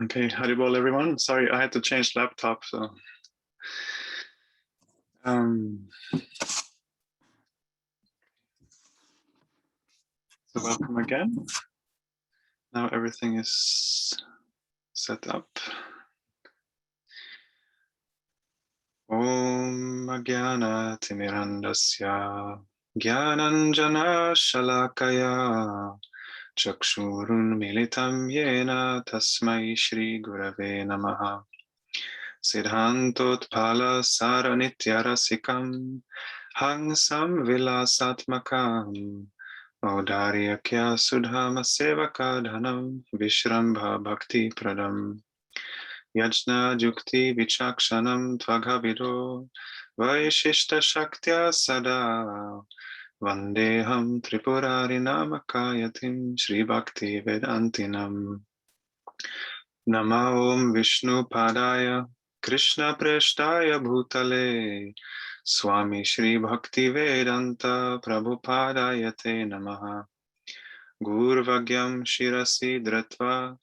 Okay, Haribol everyone. Sorry, I had to change laptop, so so welcome again. Now everything is set up. Om Agyana Timirandasya Gyananjana Shalakaya Chakshurun Militam Yena Tasmai Shri Gurave Namaha Siddhantot Pala Saranityarasikam Hangsam Vilasatmakam Audaryakya Sudhama Sevaka Dhanam Vishrambha Bhakti Pradam Yajna Jukti Vichakshanam Tvaghavido Vaishishta Shaktya Sada Vandeham Tripurarinamakaayatim Shri Bhakti Vedantinam Nama Om Vishnu Padaya Krishna Preshtaya Bhutale Swami Shri Bhakti Vedanta Prabhupadaya Te Namaha Gurvagyam Shirasi Dratva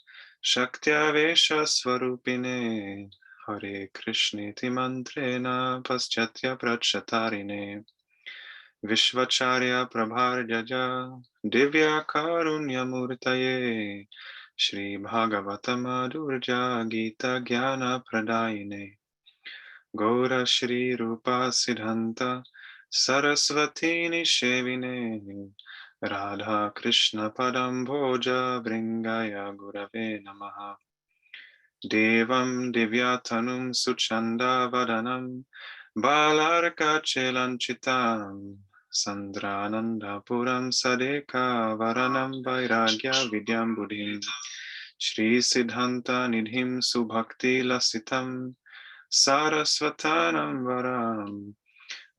Shaktya Vesha Swarupine Hare Krishniti Mantrena Paschatya Prachatarine Vishvacharya Prabharjaja Divya Karunya Murtaye Shri Bhagavatam Adurja Gita Jnana Pradayine Gaura Shri Rupa Siddhanta Saraswati Nishevine Radha Krishna Padam Bhoja Bringaya Gurave Namaha Devam Divyatanum Suchanda Vadanam Balarka Chelanchitam Sandrananda Puram Sadeka Varanam Vairagya Vidyam Buddhim Shri Siddhanta Nidhim Subhakti Lasitam Saraswatanam Varam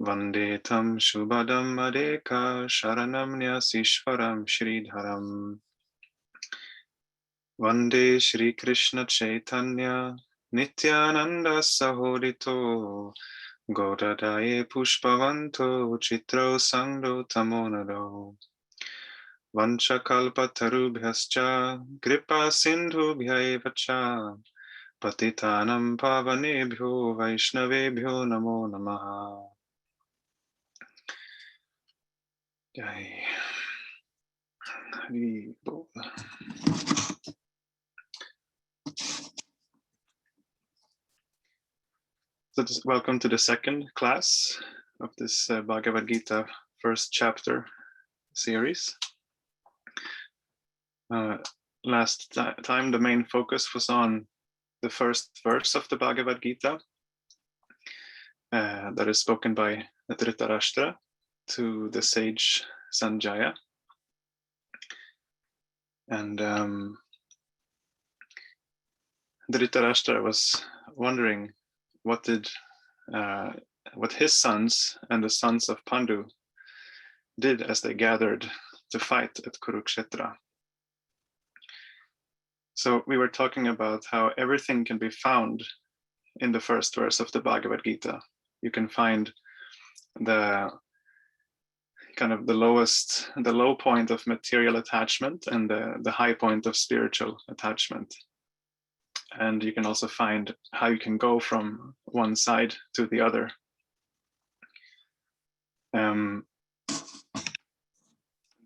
Vande Tam Shubhadam Adeka Sharanam Nyasishvaram Shridharam Vande Shri Krishna Chaitanya Nityananda Sahodito Godadaye Pushpavanto Chitro Sangdo Tamonado Vanchakalpatarubhyascha Kripa Sindhubhyaevacha Patitanam Pavanebhyo Vaishnavebhyo Namo Namaha Jai Hari Bol. So welcome to the second class of this Bhagavad-gita first chapter series. Last time the main focus was on the first verse of the Bhagavad-gita that is spoken by Dhritarashtra to the sage Sanjaya. And Dhritarashtra was wondering what his sons and the sons of Pandu did as they gathered to fight at Kuruksetra. So we were talking about how everything can be found in the first verse of the Bhagavad-gita. You can find the kind of the low point of material attachment and the high point of spiritual attachment. And you can also find how you can go from one side to the other.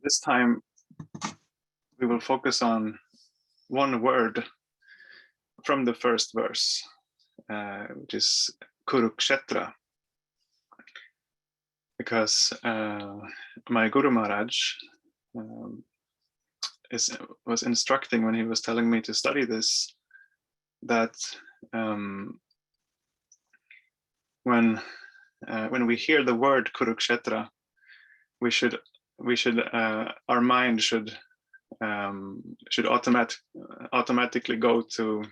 This time we will focus on one word from the first verse, which is Kuruksetra. Because my Guru Maharaj was instructing when he was telling me to study this, that when we hear the word Kuruksetra, our mind should automatically go to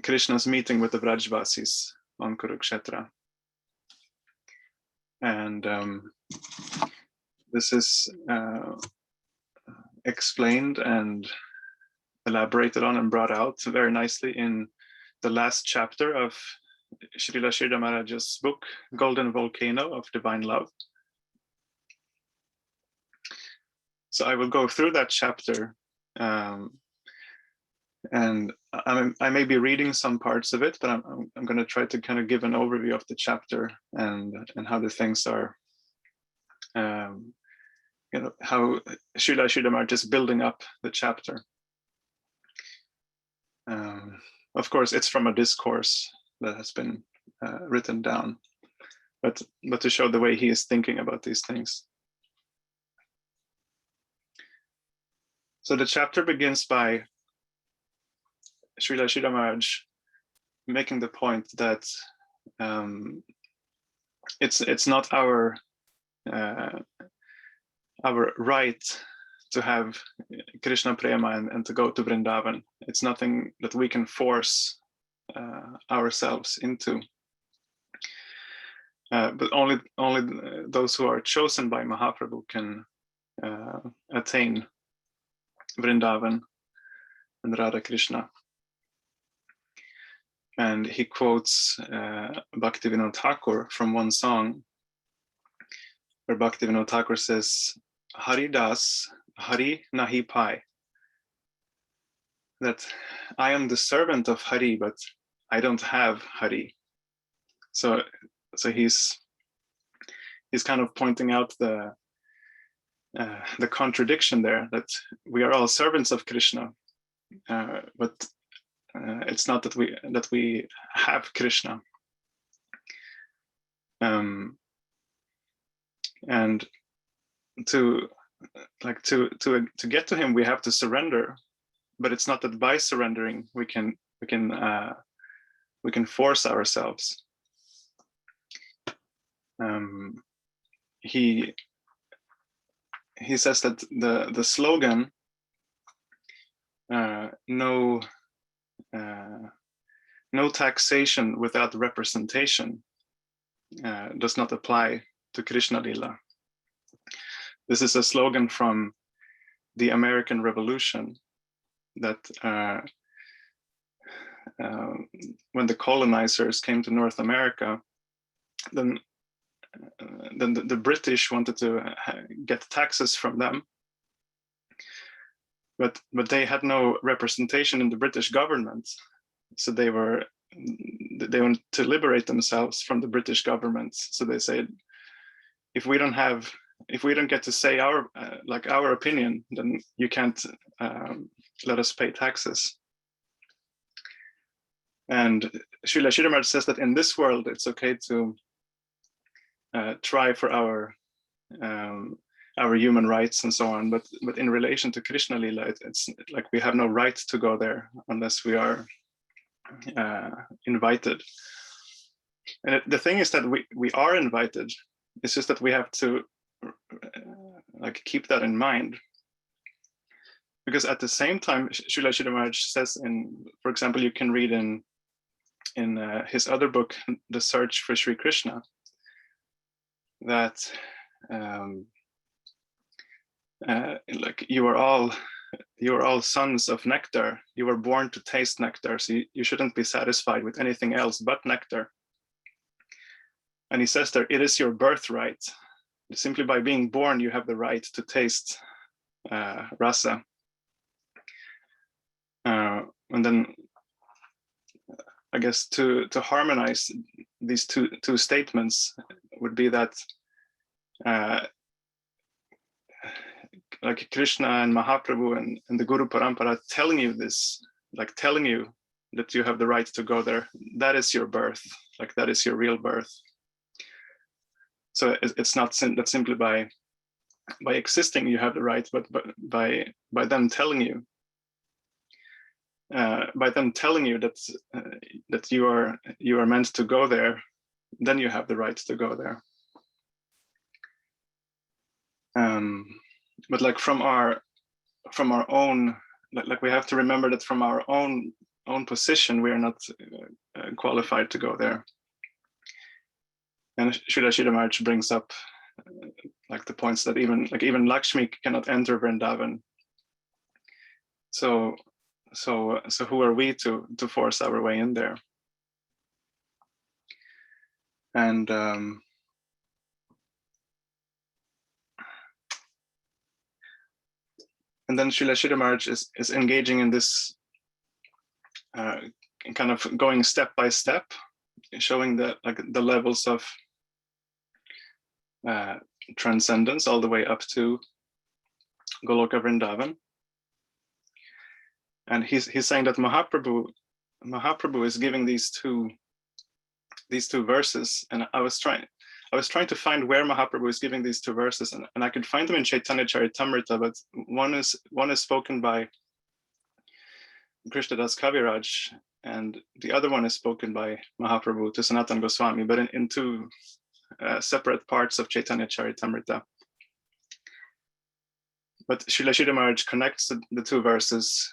Krishna's meeting with the Vrajvasis on Kuruksetra. And this is explained and elaborated on and brought out very nicely in the last chapter of Srila Sridhar Maharaj's book, Golden Volcano of Divine Love. So I will go through that chapter And I may be reading some parts of it, but I'm going to try to kind of give an overview of the chapter and how the things are, how Srila Sridhar is building up the chapter. Of course, it's from a discourse that has been written down, but to show the way he is thinking about these things. So the chapter begins by Srila Sridhar Maharaj making the point that it's not our right to have Krishna prema and to go to Vrindavan. It's nothing that we can force ourselves into. But only those who are chosen by Mahaprabhu can attain Vrindavan and Radha Krishna. And he quotes Bhaktivinoda Thakur from one song, where Bhaktivinoda Thakur says, Hari Das, Hari Nahi Pai. That I am the servant of Hari, but I don't have Hari. So he's kind of pointing out the contradiction there, that we are all servants of Krishna, but it's not that we have Krishna. And to get to him, we have to surrender, but it's not that by surrendering we can force ourselves. He says that the slogan no taxation without representation does not apply to Krishna Lila. This is a slogan from the American Revolution, that when the colonizers came to North America, then the British wanted to get taxes from them, but they had no representation in the British government, so they wanted to liberate themselves from the British government. So they said, if we don't get to say our opinion, then you can't let us pay taxes. And Srila Sridhar Maharaj says that in this world it's okay to try for our human rights and so on, but in relation to Krishna Lila, it's like we have no right to go there unless we are invited. And the thing is that we are invited. It's just that we have to keep that in mind, because at the same time, Srila Sridhar Maharaj says, for example, you can read in his other book, The Search for Sri Krishna, that you are all sons of nectar. You were born to taste nectar, so you shouldn't be satisfied with anything else but nectar. And he says there, it is your birthright. Simply by being born, you have the right to taste rasa. And then I guess to harmonize these two statements would be that like Krishna and Mahaprabhu and the Guru Parampara telling you this, telling you that you have the right to go there, that is your birth, that is your real birth. So it's not that simply by existing you have the right, but by them telling you, that you are meant to go there, then you have the right to go there. But from our own, we have to remember that from our own position, we are not qualified to go there. And Srila Sridhar Maharaj brings up the points that even Lakshmi cannot enter Vrindavan. So who are we to force our way in there? And then Srila Sridhar Maharaj is engaging in this kind of going step by step, showing the levels of transcendence all the way up to Goloka Vrindavan. And he's saying that Mahaprabhu is giving these two verses, and I was trying to find where Mahaprabhu is giving these two verses, and I could find them in Chaitanya Charitamrita, but one is spoken by Krishnadas Kaviraj, and the other one is spoken by Mahaprabhu to Sanatana Goswami, but in two separate parts of Chaitanya Charitamrita. But Srila Sridhar Maharaj connects the two verses,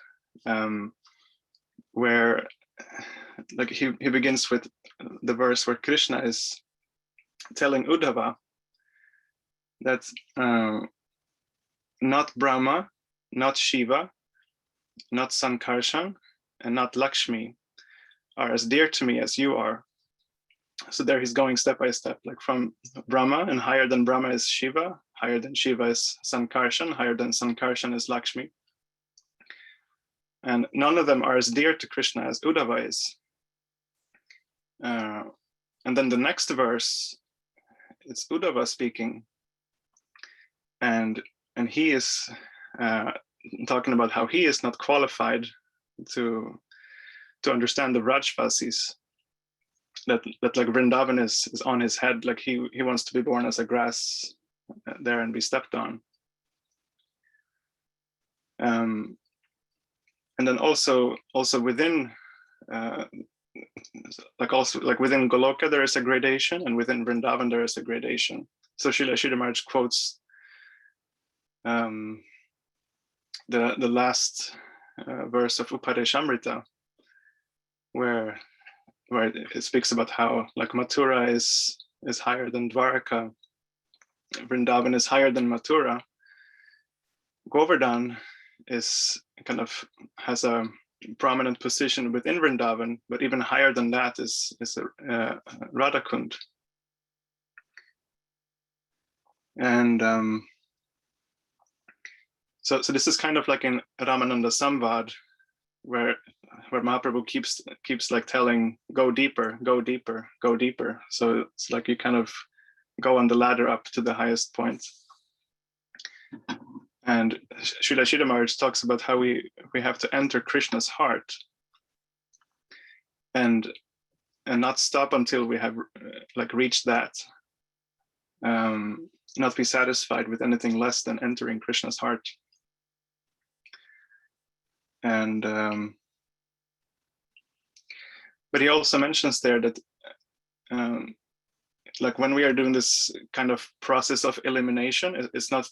where like he begins with the verse where Krishna is telling Uddhava that not Brahma, not Shiva, not Sankarshan, and not Lakshmi are as dear to me as you are. So there he's going step by step, like from Brahma, and higher than Brahma is Shiva, higher than Shiva is Sankarshan, higher than Sankarshan is Lakshmi. And none of them are as dear to Krishna as Uddhava is. And then the next verse, it's Uddhava speaking, and he is talking about how he is not qualified to understand the Rajvasis, that like Vrindavan is on his head, like he wants to be born as a grass there and be stepped on. And then also within within Goloka there is a gradation, and within Vrindavan there is a gradation. So Srila Sridhar Maharaj quotes the last verse of Upadeshamrita, where it speaks about how like Mathura is higher than Dwaraka, Vrindavan is higher than Mathura, Govardhan is kind of has a prominent position within Vrindavan, but even higher than that is Radhakund. And so this is kind of like in Ramananda Samvad, where Mahaprabhu keeps like telling, go deeper, go deeper, go deeper. So it's like you kind of go on the ladder up to the highest point. And Srila Sridhar Maharaj talks about how we have to enter Krishna's heart and not stop until we have like reached that. Not be satisfied with anything less than entering Krishna's heart. And but he also mentions there that like when we are doing this kind of process of elimination, it's not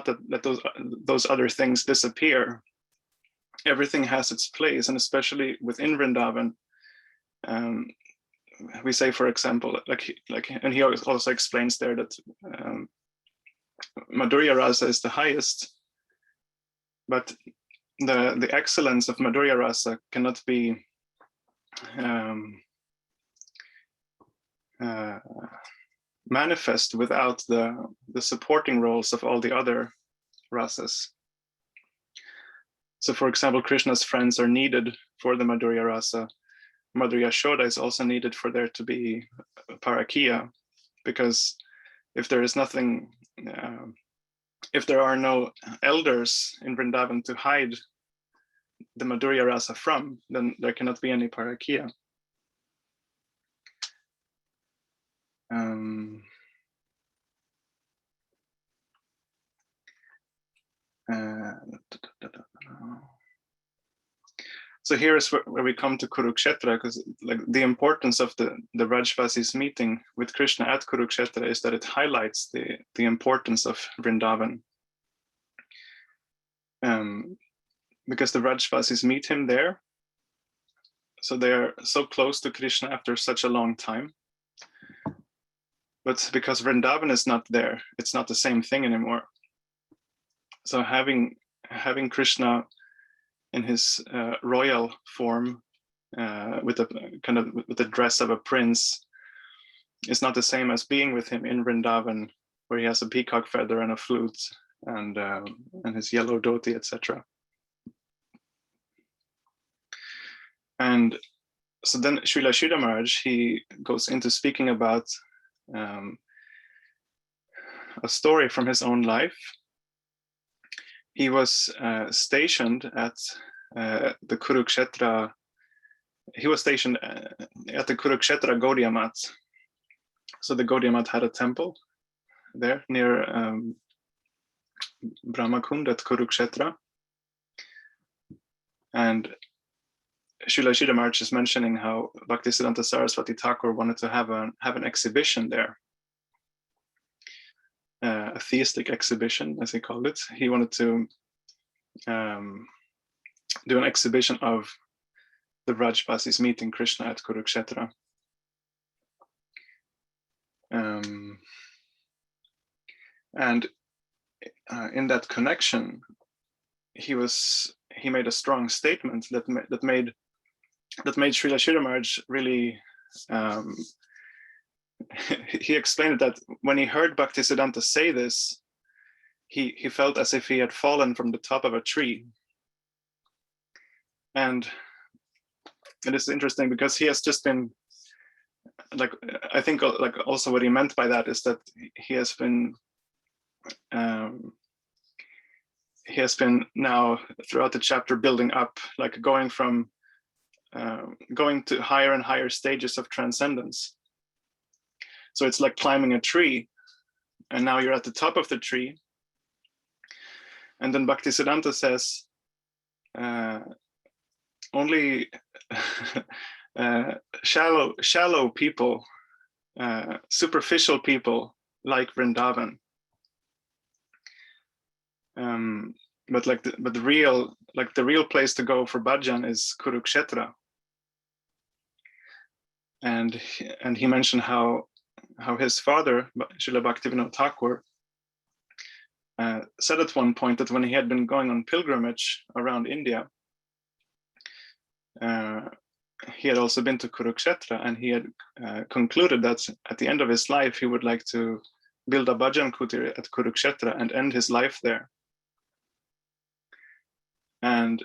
that those other things disappear. Everything has its place, and especially within Vrindavan, we say, for example, and he also explains there that Madhurya Rasa is the highest, but the excellence of Madhurya Rasa cannot be manifest without the supporting roles of all the other rasas. So for example, Krishna's friends are needed for the Madhurya Rasa. Mother Yashoda is also needed for there to be Parakiya, because if there is nothing, if there are no elders in Vrindavan to hide the Madhurya Rasa from, then there cannot be any Parakiya. So here is where we come to Kuruksetra, because like the importance of the Rajvasis meeting with Krishna at Kuruksetra is that it highlights the importance of Vrindavan. Because the Rajvasis meet him there, so they are so close to Krishna after such a long time. But because Vrindavan is not there, it's not the same thing anymore. So having Krishna in his royal form, with the dress of a prince, is not the same as being with him in Vrindavan, where he has a peacock feather and a flute and his yellow dhoti, etc. And so then Srila Sridhar Maharaj, he goes into speaking about a story from his own life. He was stationed at the Kuruksetra. He was stationed at the Kuruksetra Gaudiya Mat. So the Gaudiya Mat had a temple there near Brahmakund at Kuruksetra. And Srila Sridhar Maharaj is mentioning how Bhaktisiddhanta Saraswati Thakur wanted to have an exhibition there, a theistic exhibition, as he called it. He wanted to do an exhibition of the Vrajvasis meeting Krishna at Kuruksetra. And in that connection, he made a strong statement that made Srila Sridhar Maharaj really. He explained that when he heard Bhaktisiddhanta say this, he felt as if he had fallen from the top of a tree. And it is interesting because he has just been, like, I think like also what he meant by that is that he has been now throughout the chapter building up, like going to higher and higher stages of transcendence. So it's like climbing a tree, and now you're at the top of the tree. And then Bhaktisiddhanta says, only shallow people, superficial people like Vrindavan. But the real place to go for bhajan is Kuruksetra. And he mentioned how his father, Srila Bhaktivinoda Thakur, said at one point that when he had been going on pilgrimage around India, he had also been to Kuruksetra, and he had concluded that at the end of his life he would like to build a bhajan kutir at Kuruksetra and end his life there. And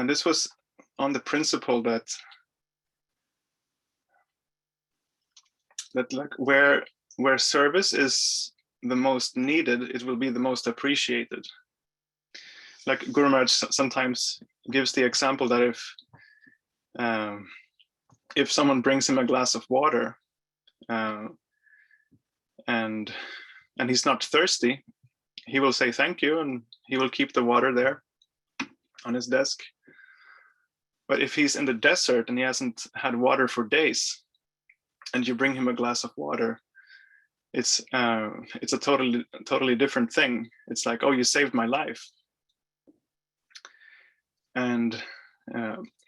this was on the principle that like where service is the most needed, it will be the most appreciated. Like Guru Maharaj sometimes gives the example that if someone brings him a glass of water and he's not thirsty, he will say thank you and he will keep the water there on his desk. But if he's in the desert and he hasn't had water for days, and you bring him a glass of water, it's a totally different thing. It's like, oh, you saved my life. And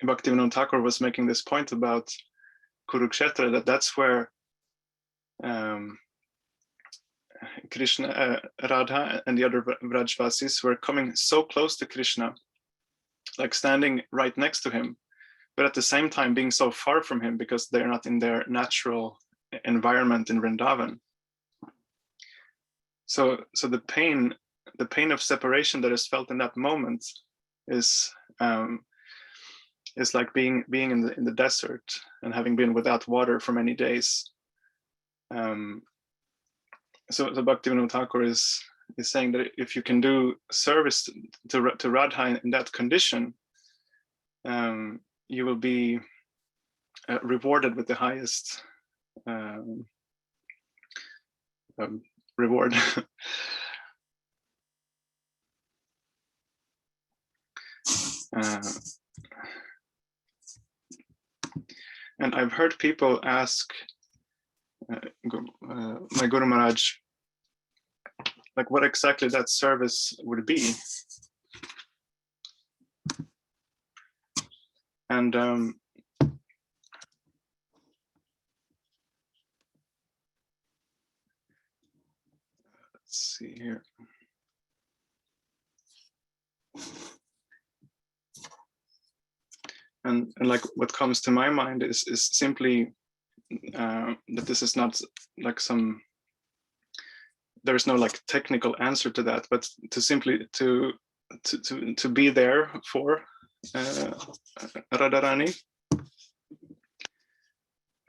Bhaktivinoda Thakur was making this point about Kuruksetra, that's where Krishna, Radha, and the other Vrajvasis were coming so close to Krishna, like standing right next to him, but at the same time being so far from him because they're not in their natural environment in Vrindavan. So the pain of separation that is felt in that moment is like being in the desert and having been without water for many days. So Bhaktivinoda Thakur is saying that if you can do service to Radha in that condition, you will be rewarded with the highest reward. And I've heard people ask my Guru Maharaj, like what exactly that service would be. And let's see here. And like what comes to my mind is simply that this is not like there's no like technical answer to that, but to simply to be there for Radharani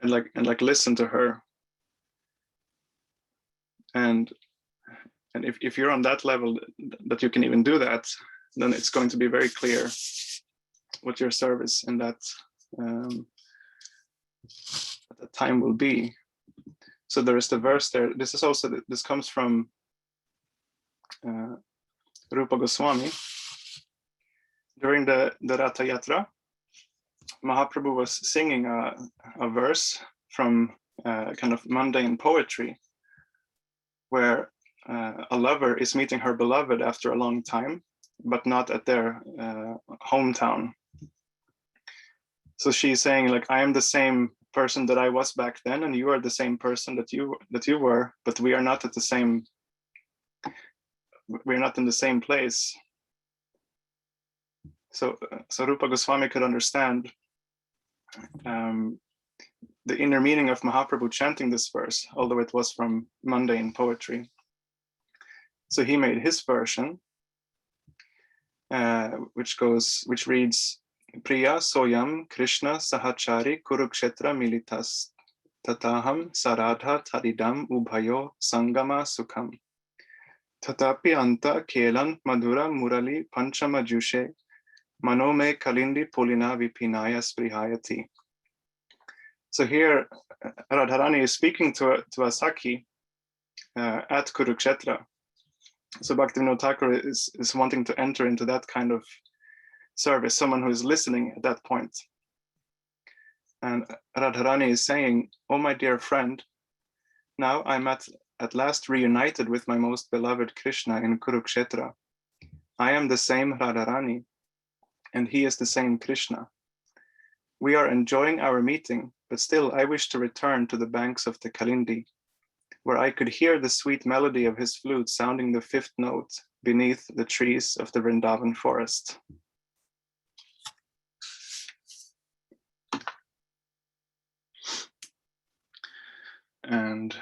and listen to her. And if you're on that level that you can even do that, then it's going to be very clear what your service in that at the time will be. So there is the verse there. This is also, this comes from Rupa Goswami. During the Ratha Yatra, Mahaprabhu was singing a verse from kind of mundane poetry, where a lover is meeting her beloved after a long time, but not at their hometown. So she's saying, like, I am the same person that I was back then, and you are the same person that you were, but we are not at the same. We're not in the same place. So Rupa Goswami could understand the inner meaning of Mahaprabhu chanting this verse, although it was from mundane poetry. So he made his version, which reads, Priya Soyam Krishna Sahachari Kuruksetra Militas Tataham Saradha Taridam Ubhayo Sangama Sukham Tatapi Anta Kelan Madhura Murali Panchama Jushe Manome Kalindi Pulina Vipinaya Sprihayati. So here Radharani is speaking to a Sakhi at Kuruksetra. So Bhaktivinoda Thakur is wanting to enter into that kind of service, someone who is listening at that point. And Radharani is saying, oh my dear friend, now I'm at last reunited with my most beloved Krishna in Kuruksetra. I am the same Radharani, and he is the same Krishna. We are enjoying our meeting, but still I wish to return to the banks of the Kalindi, where I could hear the sweet melody of his flute sounding the fifth note beneath the trees of the Vrindavan forest. And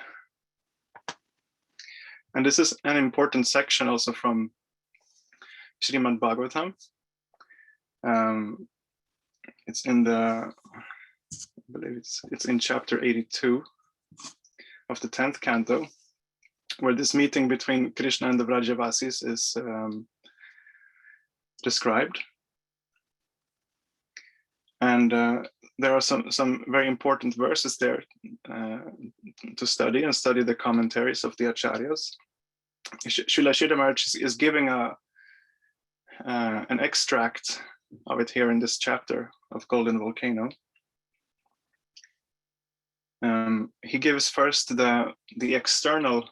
this is an important section also from Srimad Bhagavatam. It's in I believe it's in chapter 82 of the 10th canto, where this meeting between Krishna and the Vrajavasis is described. And there are some very important verses there to study the commentaries of the Acharyas. Srila Sridhar Maharaj is giving an extract of it here in this chapter of Golden Volcano. He gives first the external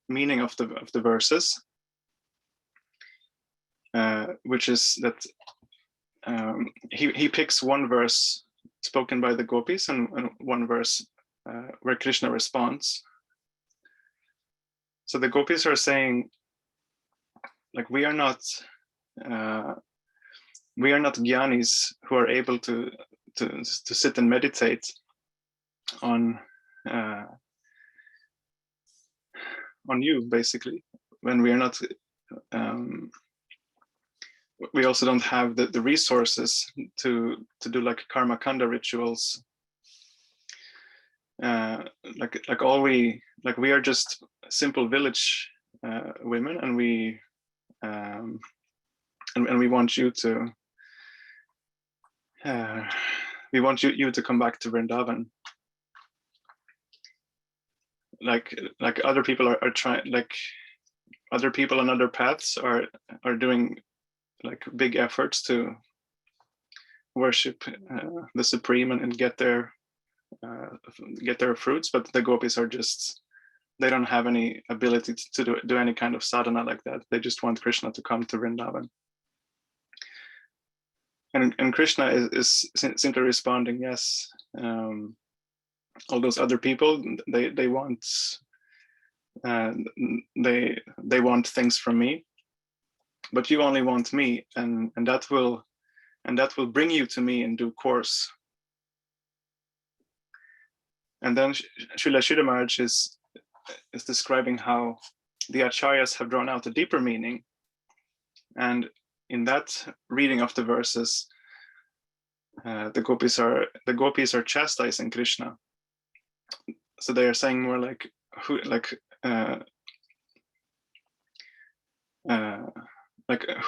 meaning of the verses, which is that he picks one verse spoken by the gopis and one verse where Krishna responds. So the gopis are saying, like, we are not gyanis who are able to sit and meditate on you, basically, when we are not. We also don't have the resources to do like karma kanda rituals. We are just simple village women, and we want you to we want you to come back to Vrindavan. Like other people are trying, like other people on other paths are doing like big efforts to worship the Supreme and get their fruits, but the gopis are just, they don't have any ability to do any kind of sadhana like that. They just want Krishna to come to Vrindavan. And Krishna is simply responding, yes, all those other people, they want things from me, but you only want me, and that will bring you to me in due course. And then Srila Sridhar Maharaj is describing how the Acharyas have drawn out a deeper meaning, and in that reading of the verses, the gopis are chastising Krishna. So they are saying more like who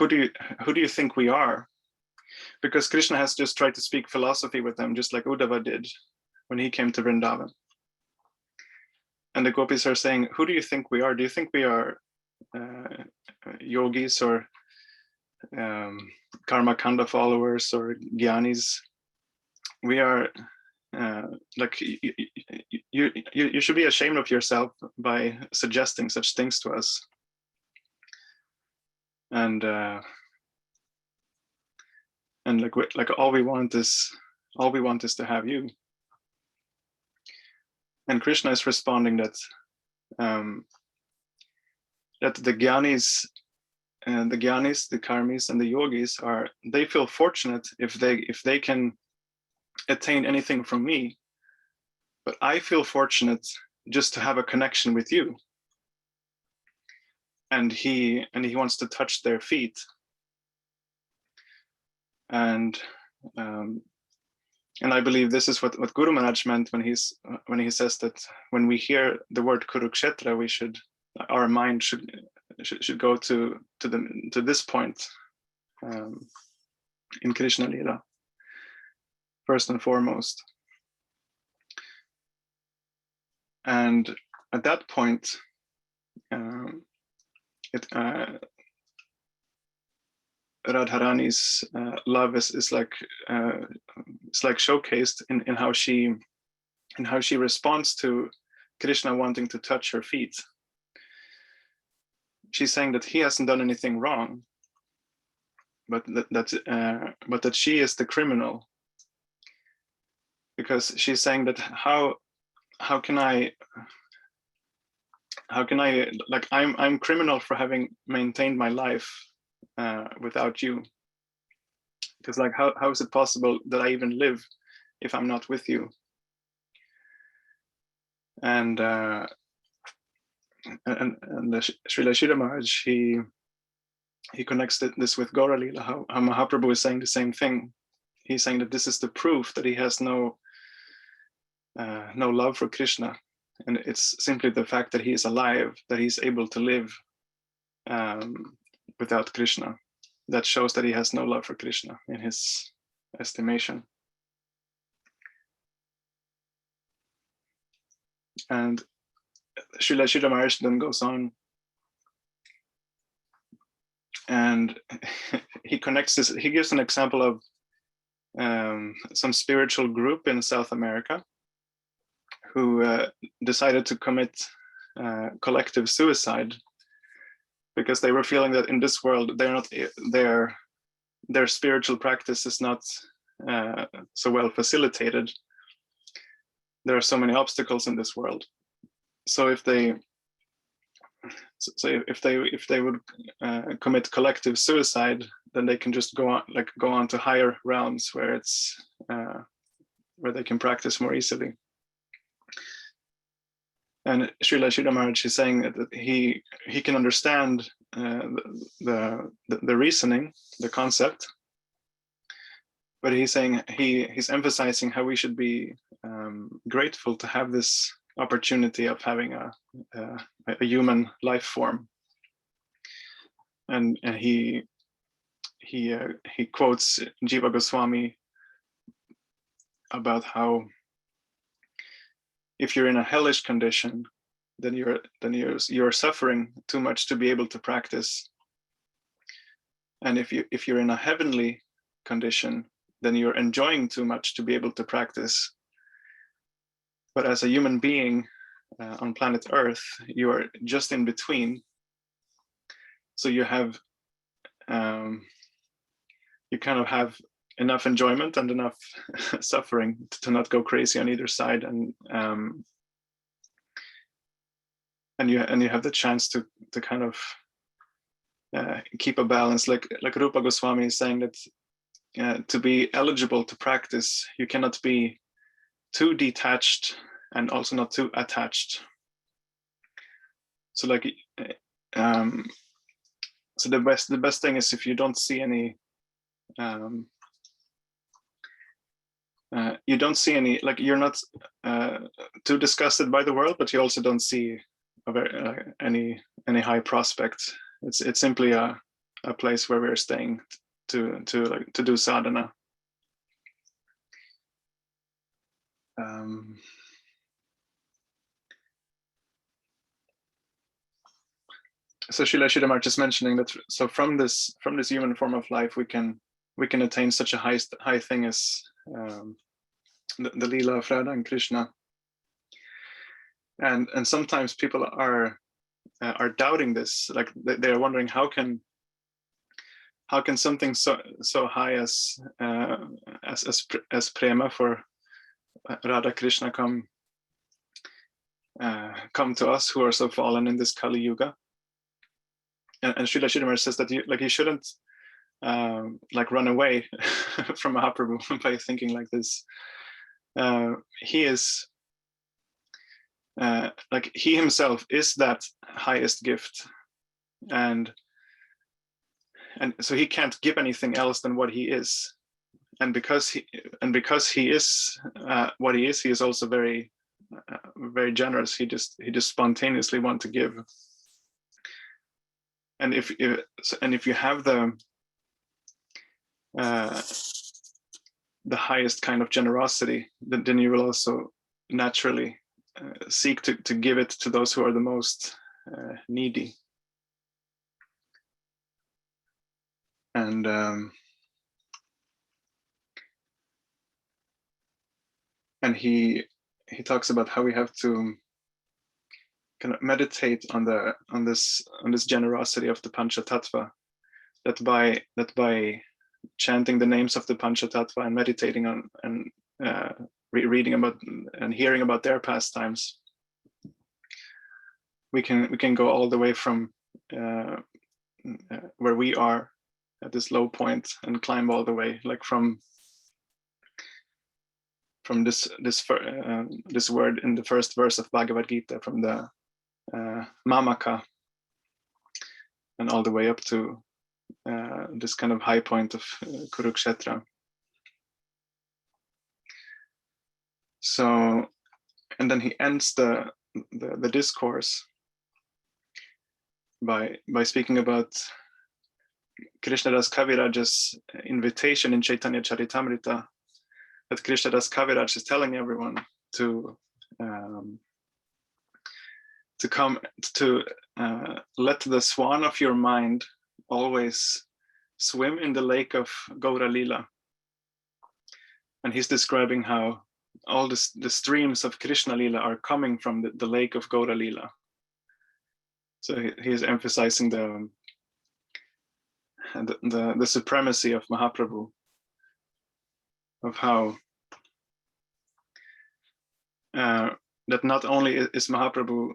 do you think we are? Because Krishna has just tried to speak philosophy with them, just like Uddhava did when he came to Vrindavan. And the gopis are saying, who do you think we are? Do you think we are yogis or karma kanda followers or gyanis? We are you should be ashamed of yourself by suggesting such things to us. And all we want is to have you. And Krishna is responding that that the gyanis, the karmis, and the yogis they feel fortunate if they can attain anything from me, but I feel fortunate just to have a connection with you. And he wants to touch their feet. And I believe this is what Guru Maharaj meant when he says that when we hear the word Kuruksetra, our mind should go to this point in Krishna Lila, first and foremost. And at that point, Radharani's love is like showcased in how she responds to Krishna wanting to touch her feet. She's saying that he hasn't done anything wrong, but that she is the criminal, because she's saying that how can I like I'm criminal for having maintained my life without you, because like how is it possible that I even live if I'm not with you? And the Srila Shri Maharaj, he connects this with Gaura Lila, how Mahaprabhu is saying the same thing. He's saying that this is the proof that he has no love for Krishna, and it's simply the fact that he is alive, that he's able to live without Krishna, that shows that he has no love for Krishna in his estimation. And Srila Shri Maharaj then goes on, and he connects this. He gives an example of some spiritual group in South America who decided to commit collective suicide because they were feeling that in this world their spiritual practice is not so well facilitated. There are so many obstacles in this world. So if they would commit collective suicide, then they can just go on to higher realms where they can practice more easily. And Srila Shri Maharaj is saying that he can understand the reasoning, the concept, but he's saying he's emphasizing how we should be grateful to have this opportunity of having a human life form. And he quotes Jiva Goswami about how if you're in a hellish condition, then you're suffering too much to be able to practice. And if you're in a heavenly condition, then you're enjoying too much to be able to practice. But as a human being on planet Earth, you are just in between. So you have you kind of have enough enjoyment and enough suffering to not go crazy on either side, and you have the chance to kind of keep a balance. Like Rupa Goswami is saying that to be eligible to practice, you cannot be too detached and also not too attached. So like so the best thing is if you don't see any you don't see any, like you're not too disgusted by the world, but you also don't see any high prospects. It's simply a place where we're staying to do sadhana. So Srila Sridhar just mentioning that. So from this human form of life, we can attain such a high thing as the Leela of Radha and Krishna. And sometimes people are doubting this, like they're wondering how can something so high as prema for Radha Krishna come to us who are so fallen in this Kali Yuga. And Srila Sridhar says that you shouldn't like run away from Mahaprabhu by thinking like this. He is like he himself is that highest gift, and so he can't give anything else than what he is. And because he is what he is also very very generous. He just spontaneously want to give. And if you have the highest kind of generosity, then you will also naturally seek to give it to those who are the most needy. And he talks about how we have to kind of meditate on this generosity of the Panchatattva, that by chanting the names of the Panchatattva and meditating on and reading about and hearing about their pastimes, we can go all the way from where we are at this low point and climb all the way, like from this word in the first verse of Bhagavad-gita, from the mamaka, and all the way up to this kind of high point of Kuruksetra. So, and then he ends the discourse by speaking about Krishnadas Kaviraja's invitation in Chaitanya Charitamrita, that Krishnadas Kaviraj is telling everyone to come to let the swan of your mind always swim in the lake of Gaura Lila. And he's describing how all the streams of Krishna Lila are coming from the lake of Gaura Lila. So he is emphasizing the supremacy of Mahaprabhu, of how that not only is Mahaprabhu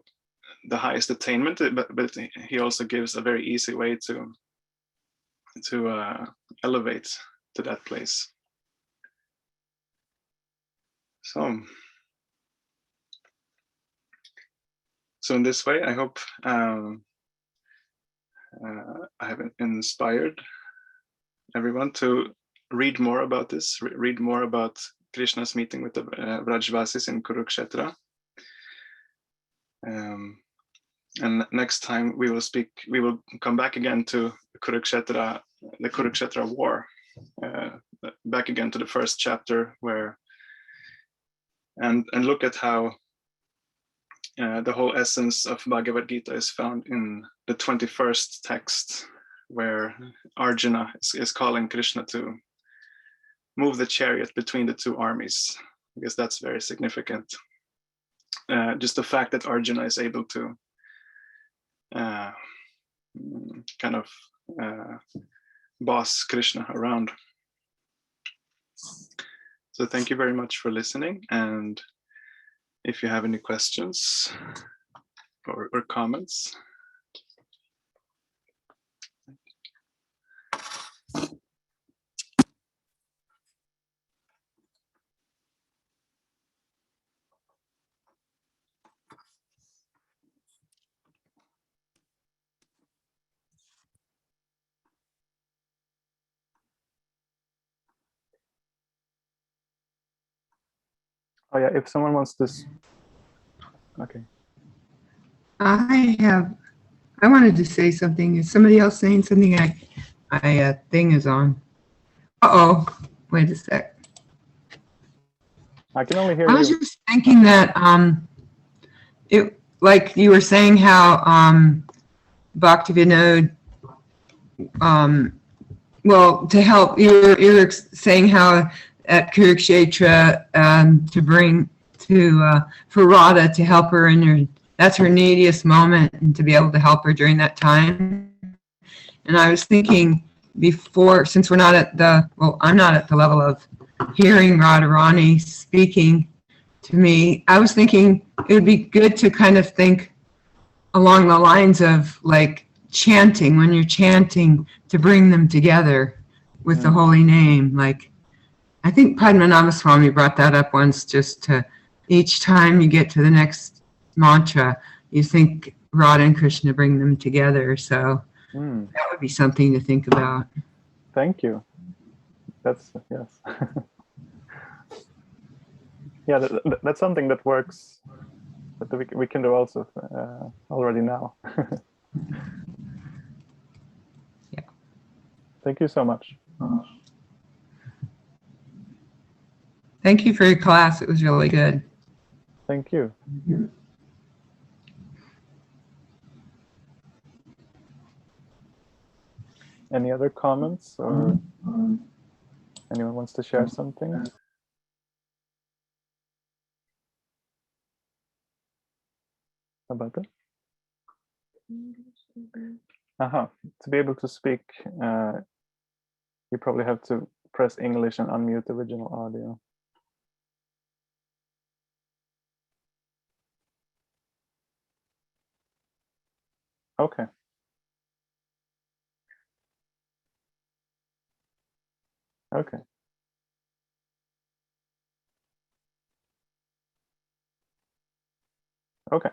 the highest attainment, but he also gives a very easy way to elevate to that place. So in this way, I hope I have inspired everyone to read more about this, read more about Krishna's meeting with the Vrajvasis in Kuruksetra. And next time we will come back again to Kuruksetra, the Kuruksetra war, back again to the first chapter, where and look at how the whole essence of Bhagavad-gita is found in the 21st text, where Arjuna is calling Krishna to move the chariot between the two armies, because that's very significant. Just the fact that Arjuna is able to kind of boss Krishna around. So thank you very much for listening, and if you have any questions or comments. Oh yeah, if someone wants this. Okay. I wanted to say something. Is somebody else saying something? My thing is on. Uh-oh. Wait a sec. I can only hear I was you. just thinking that it, like you were saying how Bhaktivinoda, well, to help, you were saying how at Kuruksetra to bring to for Radha to help her in her, that's her neediest moment, and to be able to help her during that time. And I was thinking before, since we're not at the, well, I'm not at the level of hearing Radharani speaking to me, I was thinking it would be good to kind of think along the lines of like chanting, when you're chanting, to bring them together with the holy name. Like, I think Padmanabha Swami brought that up once, just to each time you get to the next mantra, you think Radha and Krishna, bring them together. So that would be something to think about. Thank you. That's, yes. Yeah, that's something that works, that we can do also already now. Yeah. Thank you so much. Thank you for your class. It was really good. Thank you. Any other comments, or anyone wants to share something about it? To be able to speak, you probably have to press English and unmute the original audio. Okay. Okay. Okay.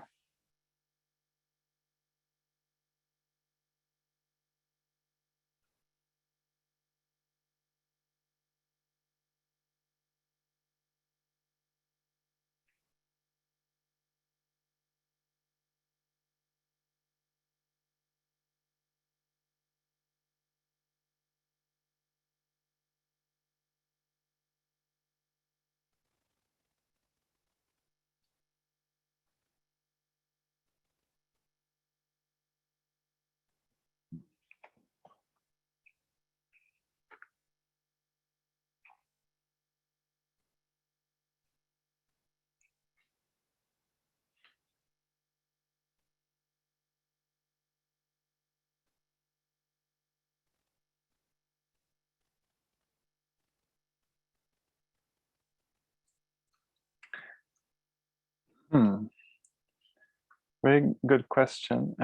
Very good question.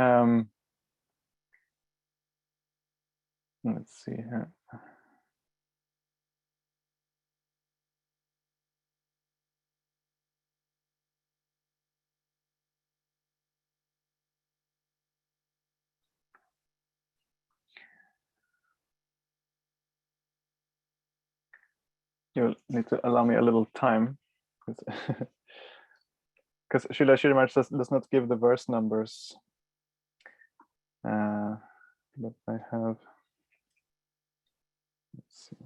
Let's see here. You'll need to allow me a little time, because Srila Shrimaraj does not give the verse numbers. But I have, let's see.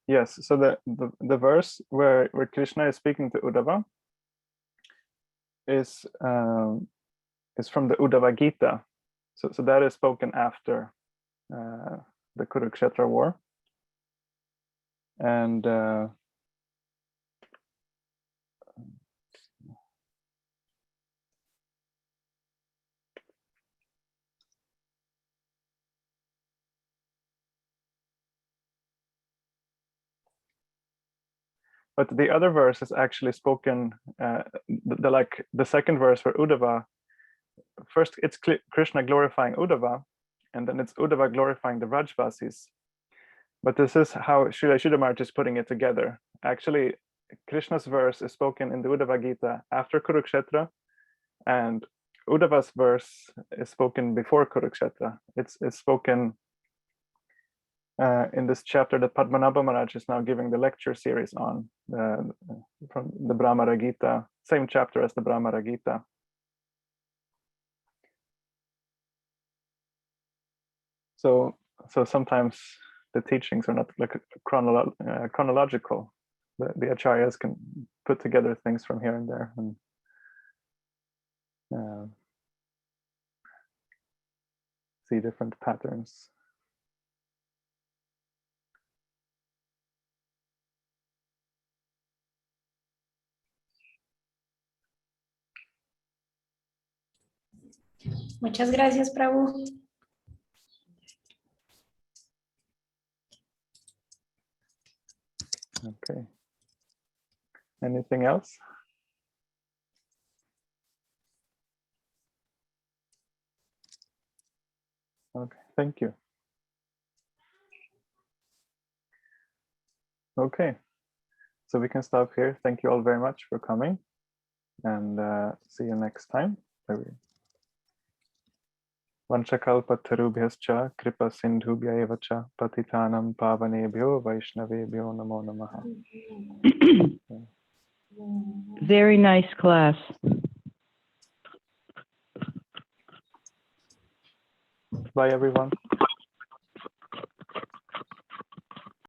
Yes, so the verse where Krishna is speaking to Uddhava is from the Bhagavad-gita. So that is spoken after the Kuruksetra war. And But the other verse is actually spoken, the second verse for Uddhava. First, it's Krishna glorifying Uddhava, and then it's Uddhava glorifying the Vrajvasis. But this is how Srila Sridhar is putting it together. Actually, Krishna's verse is spoken in the Bhagavad-gita after Kuruksetra, and Uddhava's verse is spoken before Kuruksetra. It's spoken in this chapter that Padmanabha Maharaj is now giving the lecture series on, from the Brahma-gita, same chapter as the Brahma-gita. So sometimes the teachings are not like chronological. The acharyas can put together things from here and there, and see different patterns. Muchas gracias, Prabhu. Okay. Anything else? Okay, thank you. Okay, so we can stop here. Thank you all very much for coming, and see you next time. Vanchakalpatarubhyascha kripa sindhubhya eva cha patitanam pavanebhyo vaishnavebhyo namo namaha. Very nice class. Bye everyone.